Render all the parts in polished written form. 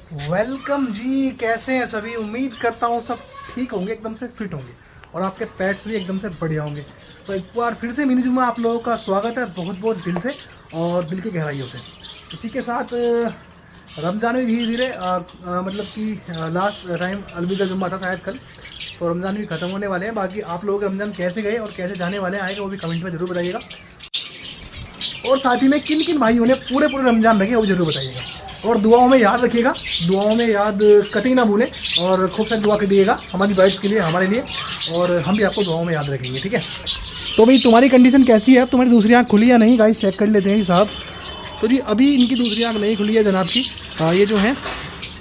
Welcome जी। कैसे हैं सभी? उम्मीद करता हूँ सब ठीक होंगे, एकदम से फिट होंगे और आपके पेट्स भी एकदम से बढ़िया होंगे। तो एक बार फिर से मिनी जू में आप लोगों का स्वागत है, बहुत बहुत दिल से और दिल की गहराइयों से। इसी के साथ रमज़ान भी धीरे धीरे मतलब कि लास्ट टाइम अलविदा जुम्मा था शायद कल, तो रमज़ान भी ख़त्म होने वाले हैं। बाकी आप लोगों के रमज़ान कैसे गए और कैसे जाने वाले आएगा वो भी कमेंट में ज़रूर बताइएगा। और साथ ही में किन किन भाइयों ने पूरे पूरे रमज़ान रखे वो भी ज़रूर बताइएगा। और दुआओं में याद रखिएगा, दुआओं में याद कतई ना भूलें और खूब सारी दुआ कर दिएगा हमारी वाइफ के लिए, हमारे लिए, और हम भी आपको दुआओं में याद रखेंगे, ठीक है। तो भाई तुम्हारी कंडीशन कैसी है? अब तुम्हारी दूसरी आँख खुली या नहीं गाइस? चेक कर लेते हैं साहब। तो जी अभी इनकी दूसरी आँख नहीं खुली है जनाब की। ये जो है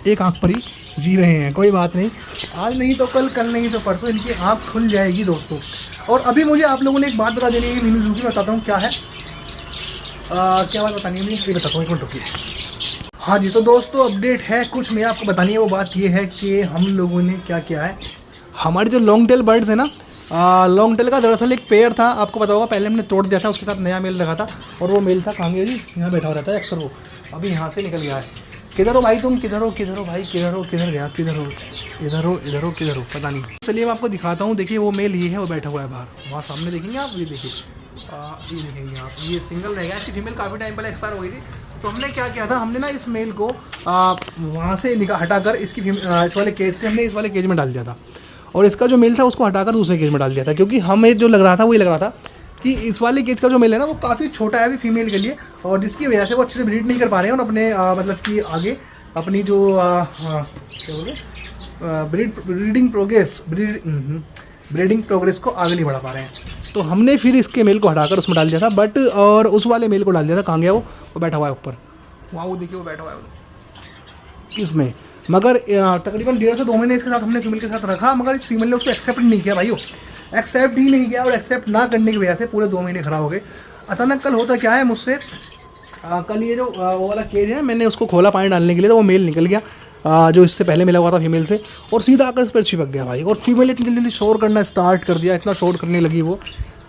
एक आँख पर ही जी रहे हैं, कोई बात नहीं, आज नहीं तो कल, कल नहीं तो परसों इनकी आँख खुल जाएगी दोस्तों। और अभी मुझे आप लोगों ने एक बात बता देनी है मिनी जू की, बताता हूँ क्या है। क्या बात बतानी है मुझे, ये बताता हूँ, एक मिनट रुकिए। हाँ जी, तो दोस्तों अपडेट है कुछ मैं आपको बतानी है। वो बात ये है कि हम लोगों ने क्या किया है, हमारे जो लॉन्ग टेल बर्ड्स है ना, लॉन्ग टेल का दरअसल एक पेयर था, आपको पता होगा, पहले हमने तोड़ दिया था, उसके साथ नया मेल रखा था। और वो मेल था कहाँ गया जी? यहाँ बैठा रहता है अक्सर, वो अभी यहाँ से निकल गया है। किधर हो भाई तुम? किधर हो, किधर हो भाई, किधर हो, किधर गया, किधर हो, इधर हो, इधर हो, किधर हो, पता नहीं। चलिए मैं आपको दिखाता हूँ। देखिए वो मेल ये है, वो बैठा हुआ है बाहर, वहाँ सामने देखेंगे आप, ये देखिए, ये देखेंगे आप, ये सिंगल रहेगा। इसकी फीमेल काफ़ी टाइम पहले एक्सपायर हो गई थी। तो हमने क्या किया था, हमने ना इस मेल को वहाँ से हटाकर इसकी इस वाले केज से हमने इस वाले केज में डाल दिया था। और इसका जो मेल था उसको हटाकर दूसरे केज में डाल दिया था, क्योंकि हमें जो लग रहा था वही लग रहा था कि इस वाले केज का जो मेल है ना वो काफ़ी छोटा है अभी फीमेल के लिए, और जिसकी वजह से वो अच्छे से ब्रीड नहीं कर पा रहे हैं और अपने मतलब कि आगे अपनी जो क्या बोले ब्रीडिंग प्रोग्रेस को आगे नहीं बढ़ा पा रहे हैं। तो हमने फिर इसके मेल को हटाकर उसमें डाल दिया था, बट और उस वाले मेल को डाल दिया था। कहाँ गया वो बैठा हुआ है ऊपर, वहाँ वो देखिए, वो बैठा हुआ है इसमें। मगर तकरीबन 1.5 से 2 महीने इसके साथ हमने फीमेल के साथ रखा, मगर इस फीमेल ने उसको एक्सेप्ट नहीं किया भाई, एक्सेप्ट ही नहीं किया। और एक्सेप्ट ना करने की वजह से पूरे 2 महीने खराब हो गए। अचानक कल होता क्या है मुझसे, कल ये जो वो वाला केज है मैंने उसको खोला पानी डालने के लिए, तो वो मेल निकल गया जो इससे पहले मिला हुआ था फीमेल से, और सीधा आकर इस पर चिपक गया भाई। और फीमेल इतनी जल्दी शोर करना स्टार्ट कर दिया, इतना शोर करने लगी वो,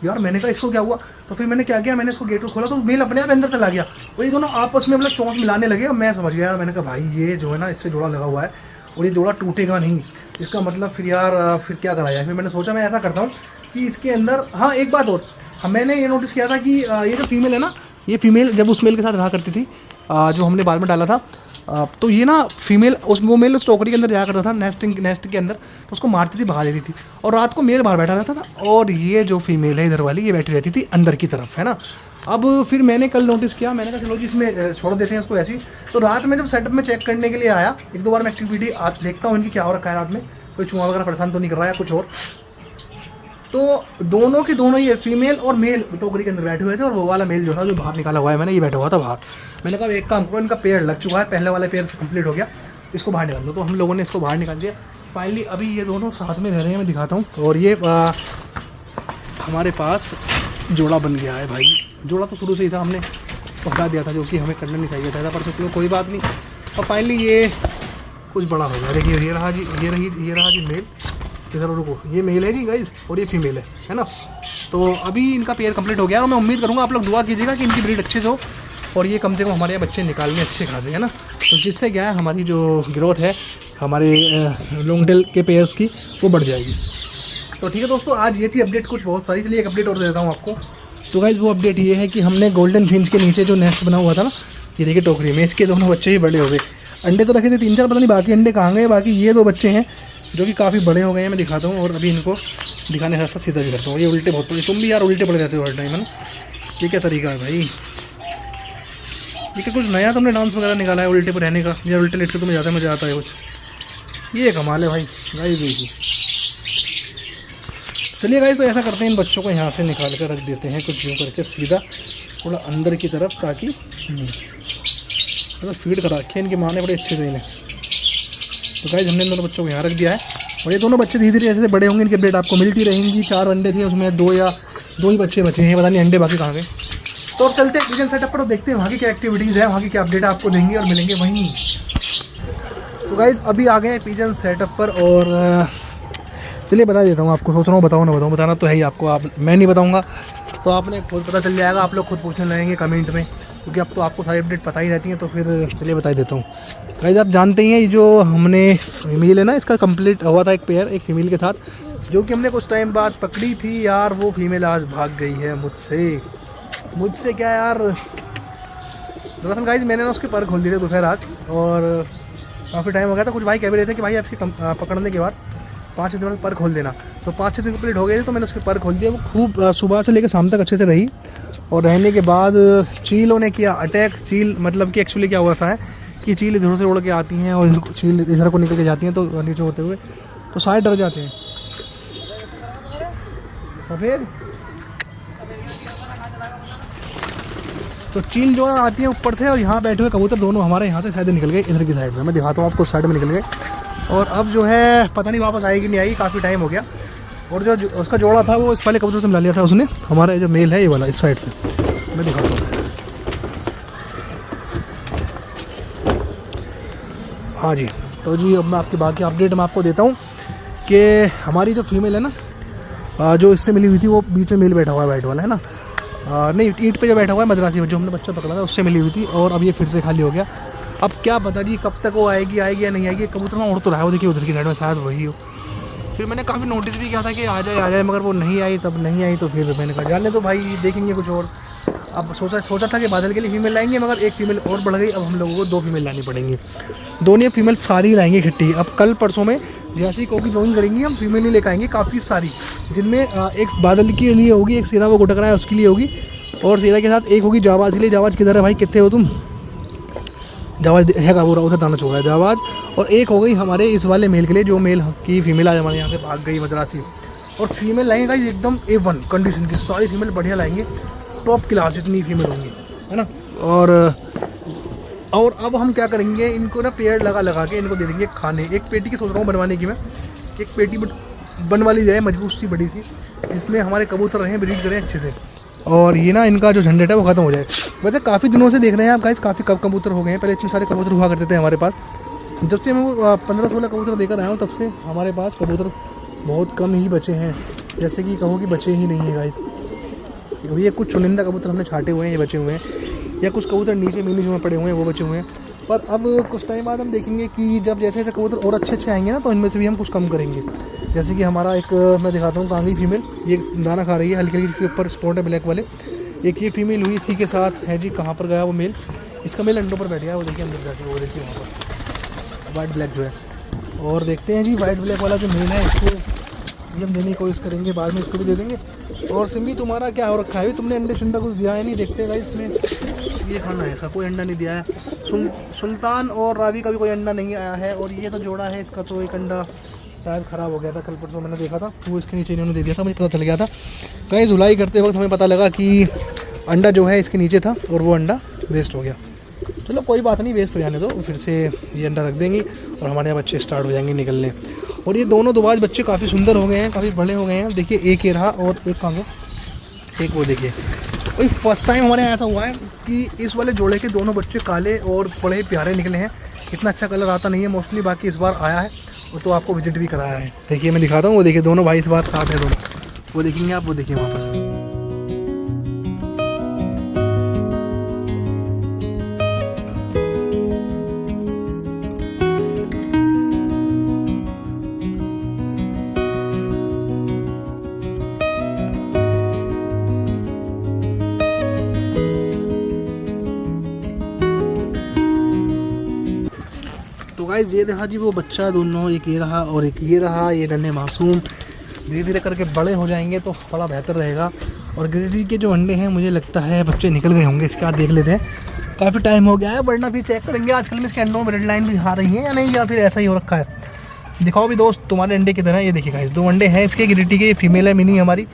यार मैंने कहा इसको क्या हुआ। तो फिर मैंने क्या किया, मैंने इसको गेट को खोला तो मेल अपने आप अंदर चला गया, और ये दोनों आपस में मतलब चोंच मिलाने लगे। और मैं समझ गया यार, मैंने कहा भाई ये जो है ना इससे जोड़ा लगा हुआ है और ये जोड़ा टूटेगा नहीं, इसका मतलब फिर यार फिर क्या करा जाए। फिर मैंने सोचा मैं ऐसा करता हूँ कि इसके अंदर, हाँ एक बात और, मैंने ये नोटिस किया था कि ये जो फीमेल है ना, ये फीमेल जब उस मेल के साथ रहा करती थी जो हमने बाद में डाला था, तो ये ना फीमेल वो मेल उस टोकरी के अंदर जाया करता था, नेस्ट के अंदर, तो उसको मारती थी, भगा देती थी। और रात को मेल बाहर बैठा रहता था, और ये जो फीमेल है इधर वाली, ये बैठी रहती थी अंदर की तरफ, है ना। अब फिर मैंने कल नोटिस किया, मैंने कहा चलो जी इसमें छोड़ देते हैं इसको ऐसे ही। तो रात में जब सेटअप में चेक करने के लिए आया, 1-2 बार मैं एक्टिविटी देखता हूँ इनकी क्या हो रखा है रात में, कोई चूहा वगैरह परेशान तो नहीं कर रहा है या कुछ और। तो दोनों के दोनों ये फीमेल और मेल टोकरी के अंदर बैठे हुए थे, और वो वाला मेल जो था जो बाहर निकाला हुआ है मैंने, ये बैठा हुआ था बाहर। मैंने कहा एक काम करो, इनका पेड़ लग चुका है, पहले वाले पेड़ से कंप्लीट हो गया, इसको बाहर निकाल दो। तो हम लोगों ने इसको बाहर निकाल दिया फाइनली। अभी ये दोनों साथ में रह रहे हैं, मैं दिखाता हूँ। और ये हमारे पास जोड़ा बन गया है भाई। जोड़ा तो शुरू से ही था, हमने इसको हटा दिया था, जो कि हमें करना नहीं चाहिए था, पर चलो कोई बात नहीं। और फाइनली ये कुछ बड़ा हो गया। देखिए ये रहा जी, ये रहा जी मेल, किधर रुको, ये मेल है जी गाइस और ये फीमेल है ना। तो अभी इनका पेयर कंप्लीट हो गया, और मैं उम्मीद करूँगा आप लोग दुआ कीजिएगा कि इनकी ब्रीड अच्छे से हो, और ये कम से कम हमारे यहाँ बच्चे निकालने अच्छे खासे, है ना। तो जिससे क्या है, हमारी जो ग्रोथ है हमारे लॉन्ग टेल के पेयर्स की, वो बढ़ जाएगी। तो ठीक है दोस्तों, आज ये थी अपडेट कुछ बहुत सारी। चलिए एक अपडेट और देता हूँ आपको। तो गाइस वो अपडेट ये है कि हमने गोल्डन फिंच के नीचे जो नेस्ट बना हुआ था ना, ये देखिए टोकरी में, इसके दोनों बच्चे ही बड़े हो गए। अंडे तो रखे थे 3-4, पता नहीं बाकी अंडे कहाँ गए। बाकी ये 2 बच्चे हैं जो कि काफ़ी बड़े हो गए हैं, मैं दिखाता हूँ। और अभी इनको दिखाने से सीधा भी करता हूँ। ये उल्टे बहुत पड़े, तुम भी यार उल्टे पड़े रहते हो हर टाइम, है ना। ये क्या तरीका है भाई, ये क्या कुछ नया तुमने डांस वगैरह निकाला है उल्टे पर रहने का, या उल्टे लेट के तुम्हें ज़्यादा मज़ा आता है कुछ, ये कमाल है भाई। गाइस देखिए, चलिए गाइस तो ऐसा करते हैं, इन बच्चों को यहाँ से निकाल कर रख देते हैं कुछ यूँ करके सीधा थोड़ा अंदर की तरफ, ताकि फीड करा रखे इनकी माँ ने बड़े अच्छे से इन्हें। तो गाइस हमने इन दोनों बच्चों को यहाँ रख दिया है, और ये दोनों बच्चे धीरे धीरे ऐसे बड़े होंगे, इनके अपडेट आपको मिलती रहेंगी। 4 अंडे थे उसमें, 2 ही बच्चे बचे हैं, पता नहीं अंडे बाकी कहाँ गए। तो अब चलते हैं किचन सेटअप पर, देखते हैं वहाँ की क्या एक्टिविटीज़ है, वहाँ की क्या अपडेट आपको देंगे और मिलेंगे वहीं। तो गाइज़ अभी आ गए हैं पिजन सेटअप पर, और चलिए बता देता हूँ आपको। सोच रहा हूँ बताऊँ ना बताऊँ, बताना तो है ही आपको, आप मैं नहीं बताऊँगा तो आपने खुद पता चल जाएगा, आप लोग खुद पूछने लगेंगे कमेंट में क्योंकि अब तो आपको सारी अपडेट पता ही रहती हैं, तो फिर चलिए बता ही देता हूँ। गाइस आप जानते ही हैं ये जो हमने फीमेल है ना, इसका कंप्लीट हुआ था एक पेयर एक फीमेल के साथ, जो कि हमने कुछ टाइम बाद पकड़ी थी यार। वो फीमेल आज भाग गई है मुझसे क्या यार। दरअसल गाइस मैंने ना उसके पर खोल दिए थे दोपहर आज, और काफ़ी टाइम हो गया था। कुछ भाई कह भी रहे थे कि भाई आपके पकड़ने के बाद 5-6 दिन पर खोल देना, तो 5-6 दिन कंप्लीट हो गए थे, तो मैंने उसके पर खोल दिया। वो खूब सुबह से लेकर शाम तक अच्छे से रही, और रहने के बाद चीलों ने किया अटैक। चील मतलब कि एक्चुअली क्या हुआ था कि चील इधर से उड़ के आती हैं और चील इधर को निकल के जाती हैं, तो नीचे होते हुए तो सारे डर जाते हैं। सफ़ेद तो चील जो आती है ऊपर से, और यहाँ बैठे हुए कबूतर दोनों हमारे यहाँ से शायद निकल गए इधर की साइड में। मैं दिखाता हूँ आपको, साइड में निकल गए, और अब जो है पता नहीं वापस आएगी नहीं आएगी, काफ़ी टाइम हो गया। और जो उसका जोड़ा था वो इस वाले कबूतर से मिला लिया था उसने, हमारा जो मेल है ये वाला इस साइड से। मैं दिखाता हूँ, हाँ जी। तो जी अब मैं आपकी बाकी अपडेट मैं आपको देता हूँ कि हमारी जो फीमेल है ना, जो इससे मिली हुई थी, वो बीच में मेल बैठा हुआ है वाइट वाला है ना, नहीं ईंट पे जो बैठा हुआ है मद्रासी में, जो हमने बच्चा पकड़ा था उससे मिली हुई थी, और अब ये फिर से खाली हो गया। अब क्या पता जी कब तक वो आएगी या नहीं आएगी। कबूतर में उड़ तो रहा है वो, देखिए उधर की साइड में, शायद वही हो। फिर मैंने काफ़ी नोटिस भी किया था कि आ जाए, मगर वो नहीं आई। तब नहीं आई तो फिर मैंने कहा जाने तो भाई, देखेंगे कुछ और। अब सोचा था कि बादल के लिए फीमेल लाएंगे, मगर एक फीमेल और बढ़ गई। अब हम लोगों को 2 फीमेल लानी पड़ेंगी, दोनों फीमेल सारी लाएंगे इकट्ठी। अब कल परसों में जैसे ही कोकी ज्वाइन करेंगी, हम फीमेल ही लेकर आएंगे काफ़ी सारी, जिनमें एक बादल के लिए होगी, एक सिरा वो गुटक रहा है उसके लिए होगी, और सिरा के साथ एक होगी जावाज के लिए। जावाज किधर है भाई, कितने हो तुम? जावाज है का पूरा उधर दाना छोड़ा है जावाज। और एक हो गई हमारे इस वाले मेल के लिए, जो मेल की फीमेल आज हमारे यहाँ से भाग गई मद्रासी। और फीमेल लाएंगे गाइस एकदम A1 कंडीशन की, सारी फीमेल बढ़िया लाएंगे, टॉप क्लास जितनी फीमेल होंगी, है ना। और अब हम क्या करेंगे, इनको ना पेड़ लगा के इनको दे देंगे खाने। एक पेटी की सोच रहा हूँ बनवाने की मैं, एक पेटी बनवा ली जाए मजबूत सी बड़ी सी, जिसमें हमारे कबूतर रहें, ब्रीड करें अच्छे से, और ये ना इनका जो झंझट है वो खत्म हो जाए। वैसे काफ़ी दिनों से देख रहे हैं आप गाइस, काफ़ी कब कबूतर हो गए हैं। पहले इतने सारे कबूतर हुआ करते थे हमारे पास, जब से मैं 15-16 कबूतर देकर आया हूँ, तब से हमारे पास कबूतर बहुत कम ही बचे हैं। जैसे कि कहो कि बचे ही नहीं हैं गाइस। ये कुछ चुनिंदा कबूतर हमने छाटे हुए हैं, ये बचे हुए हैं, या कुछ कबूतर नीचे मिनी में पड़े हुए हैं, वो बचे हुए हैं। पर अब कुछ टाइम बाद हम देखेंगे कि जब जैसे जैसे कबूतर और अच्छे आएंगे ना, तो इनमें से भी हम कुछ कम करेंगे। जैसे कि हमारा एक मैं दिखाता हूँ कांगी फीमेल, ये दाना खा रही है, हल्की हल्की, इसके ऊपर स्पॉट है ब्लैक वाले। एक ये फीमेल हुई इसी के साथ है जी। कहाँ पर गया वो मेल? इसका मेल अंडों पर बैठ गया, वो देखिए अंदर बैठे, वो देखिए वहाँ पर वाइट ब्लैक जो है। और देखते हैं जी वाइट ब्लैक वाला जो मेल है, इसको भी हम देने की कोशिश करेंगे, बाद में इसको भी दे देंगे। और सिम्मी तुम्हारा क्या हो रखा है, तुमने अंडे सिंडा कुछ दिया है नहीं? देखते हैं गाइस, इसमें ये खाना है, इसका कोई अंडा नहीं दिया है। सुल्तान और रावी का भी कोई अंडा नहीं आया है। और ये तो जोड़ा है इसका, तो एक अंडा शायद ख़राब हो गया था, कल परसों मैंने देखा था, वो इसके नीचे इन्होंने दे दिया था, मुझे पता चल गया था। कहीं धुलाई करते वक्त हमें पता लगा कि अंडा जो है इसके नीचे था, और वो अंडा वेस्ट हो गया। चलो कोई बात नहीं, वेस्ट हो जाने दो, फिर से ये अंडा रख देंगी और हमारे यहाँ बच्चे स्टार्ट हो जाएंगे निकलने। और ये दोनों दुबाज बच्चे काफ़ी सुंदर हो गए हैं, काफ़ी बड़े हो गए हैं। देखिए एक ये रहा और एक कहाँ गया, एक वो देखिए। वही फर्स्ट टाइम हमारे यहाँ ऐसा हुआ है कि इस वाले जोड़े के दोनों बच्चे काले और बड़े प्यारे निकले हैं। इतना अच्छा कलर आता नहीं है मोस्टली, बाकी इस बार आया है, वो तो आपको विजिट भी कराया है। देखिए मैं दिखाता हूँ, वो देखिए दोनों भाई इस बार साथ हैं दोनों, वो देखेंगे आप, वो देखिए वहाँ पर। तो गाइस ये देखा जी वो बच्चा दोनों, एक ये रहा और एक ये रहा। ये नन्हे मासूम धीरे धीरे करके बड़े हो जाएंगे तो बड़ा बेहतर रहेगा। और गिरिडी के जो अंडे हैं मुझे लगता है बच्चे निकल गए होंगे, इसके बाद देख लेते हैं, काफ़ी टाइम हो गया है, वरना फिर चेक करेंगे आजकल में इसके अंडों में रेड लाइन भी आ रही है या नहीं, या फिर ऐसा ही हो रखा है। दिखाओ भी दोस्त तुम्हारे अंडे किधर हैं, ये देखिए गाइस 2 अंडे हैं इसके गिरिडी के, ये फीमेल है मिनी हमारी,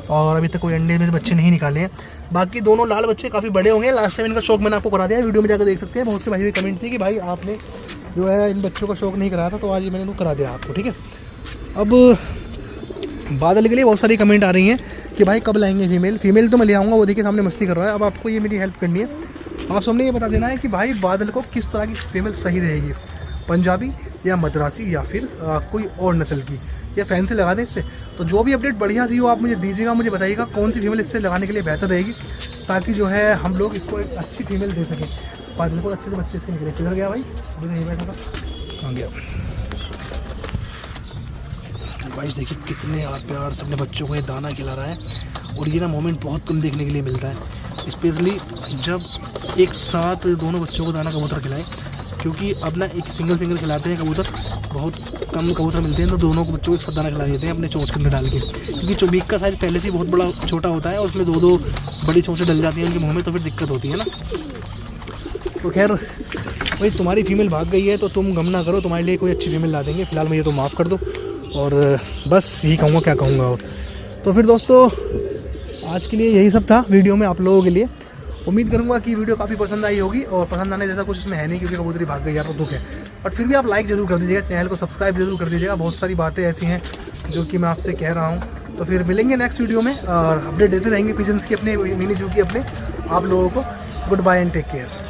और अभी तक कोई अंडे में बच्चे नहीं निकाले हैं। बाकी दोनों लाल बच्चे काफ़ी बड़े होंगे। लास्ट टाइम इनका शौक मैंने आपको करा दिया, वीडियो में जाकर देख सकते हैं। बहुत से भाई हुई कमेंट थी कि भाई आपने जो है इन बच्चों का शौक नहीं कराया था, तो आज मैंने उनको करा दिया आपको, ठीक है। अब बादल के लिए बहुत सारी कमेंट आ रही हैं कि भाई कब लाएंगे फीमेल तो मैं ले आऊँगा, वो देखिए सामने मस्ती कर रहा है। अब आपको ये मेरी हेल्प करनी है, आप सबने ये बता देना है कि भाई बादल को किस तरह की फीमेल सही रहेगी। पंजाबी या मद्रासी या फिर कोई और नस्ल की, या फैंसी लगा दें इससे। तो जो भी अपडेट बढ़िया सी हो आप मुझे दीजिएगा, मुझे बताइएगा कौन सी फीमेल इससे लगाने के लिए बेहतर रहेगी, ताकि जो है हम लोग इसको एक अच्छी फीमेल दे सकें। पाँच बिल्कुल अच्छे से बच्चे इसके निकले। किधर गया भाई? सुबह से यहीं बैठा था, कहाँ गया भाई? देखिए कितने प्यार से अपने बच्चों को ये दाना खिला रहा है, और ये ना मोमेंट बहुत कम देखने के लिए मिलता है, स्पेशली जब एक साथ दोनों बच्चों को दाना कबूतर खिलाएं, क्योंकि अब ना एक सिंगल खिलाते हैं कबूतर, बहुत कम कबूतर मिलते हैं, तो दोनों को बच्चों को एक साथ दाना खिला देते हैं अपने चोंच के अंदर डाल के, क्योंकि चोबीक का साइज़ पहले से ही बहुत बड़ा छोटा होता है, और उसमें दो बड़ी चोंचें डल जाती हैं उनके मुँह में, तो फिर दिक्कत होती है ना। तो खैर भाई तुम्हारी फीमेल भाग गई है तो तुम गम ना करो, तुम्हारे लिए कोई अच्छी फीमेल ला देंगे, फिलहाल मुझे तो माफ़ कर दो, और बस यही कहूँगा, क्या कहूँगा। और तो फिर दोस्तों आज के लिए यही सब था वीडियो में आप लोगों के लिए। उम्मीद करूँगा कि वीडियो काफ़ी पसंद आई होगी, और पसंद आने जैसा कुछ इसमें है नहीं, क्योंकि कबूतरी भाग गई यार तो दुख है, बट फिर भी आप लाइक ज़रूर कर दीजिएगा, चैनल को सब्सक्राइब जरूर कर दीजिएगा। बहुत सारी बातें ऐसी हैं जो कि मैं आपसे कह रहा हूँ। तो फिर मिलेंगे नेक्स्ट वीडियो में, और अपडेट देते रहेंगे पिजन्स की, अपने मिनी जू की अपने आप लोगों को। Good bye and take care.